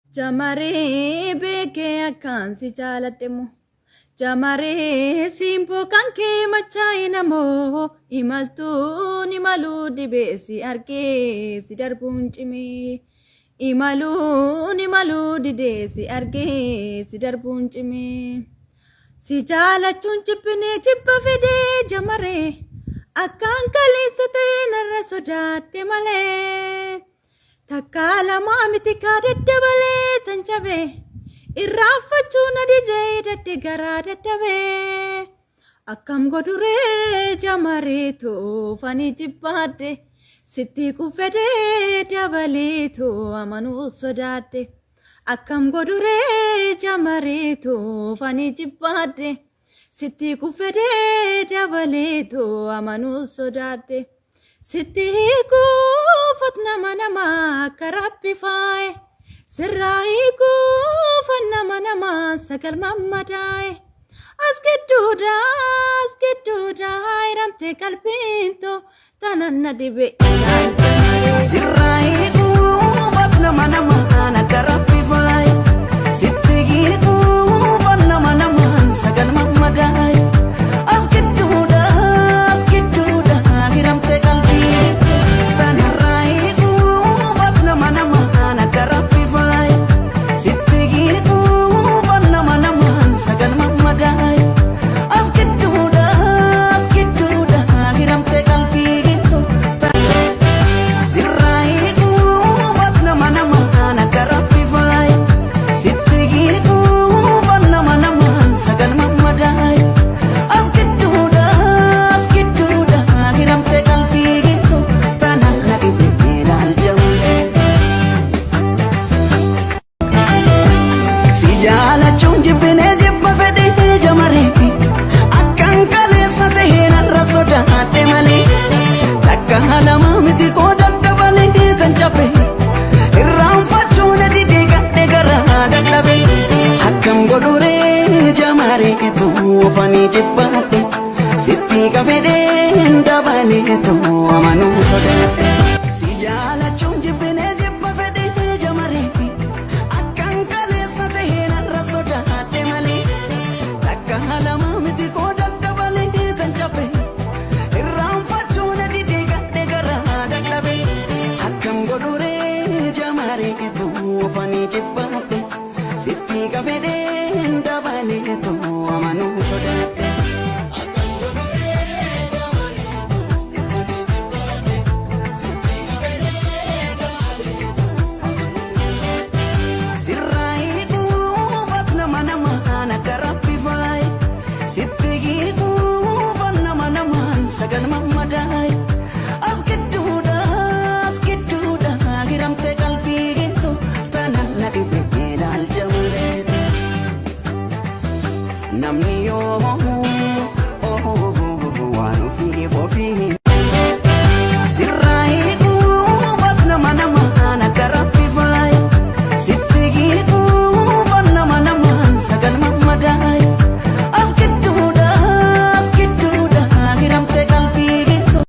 Jamare beke akan si jalatemu. Jamare simpo kanke machaina mo. Imaltu ni malu di besi arke si darbuncimi. Imalu ni malu di desi arke si darbuncimi. Si jalachun chipne chippa fide jamare. Akan kalisate narra sodate male. Takala mamiti kadadabale tanjabe irrafachuna didee dadde gara daddabe akkam godure jamare to fani jibbade sitti kufede dabale to amanu sodade akkam godure jamare to fani jibbade sitti kufede dabale to amanu sodade Sittiku fatna manama karabbi fai Sirraiku fatna manama sakal mammadai Askeduda iramte kalpinto tananna dibe Sirraiku fatna manama karabbi fai Sittiku fatna manama sakal mammadai Askeduda iramte Jalachuun jibbinee jibba fedhii jamaree akkan kaleessa tahee narra sodaadhe malee takka lama miti koo daddabalee tan cabe irraanfachuun didee gadhee garaa dadhabe akkam godhuree jamaree tuufanii jibbaadhe sitti qabedhee dabalee tuumanuu sodaadhe si jalachuun jibbinee jibba fedhii jamaree sodaadhe malee takka lama miti koo daddabalee tan cabe irraanfachuun didee gadhee garaa dadhabe akkam godhuree jamaree tuufanii jibbaadhe sitti qabedhee dabalee tuumanuu sodaadhe Sittiku vanna manaman sagan mammadai askeduda hiramte kalbi gitu tanan nadi bedal jawlet namni yo wanu fi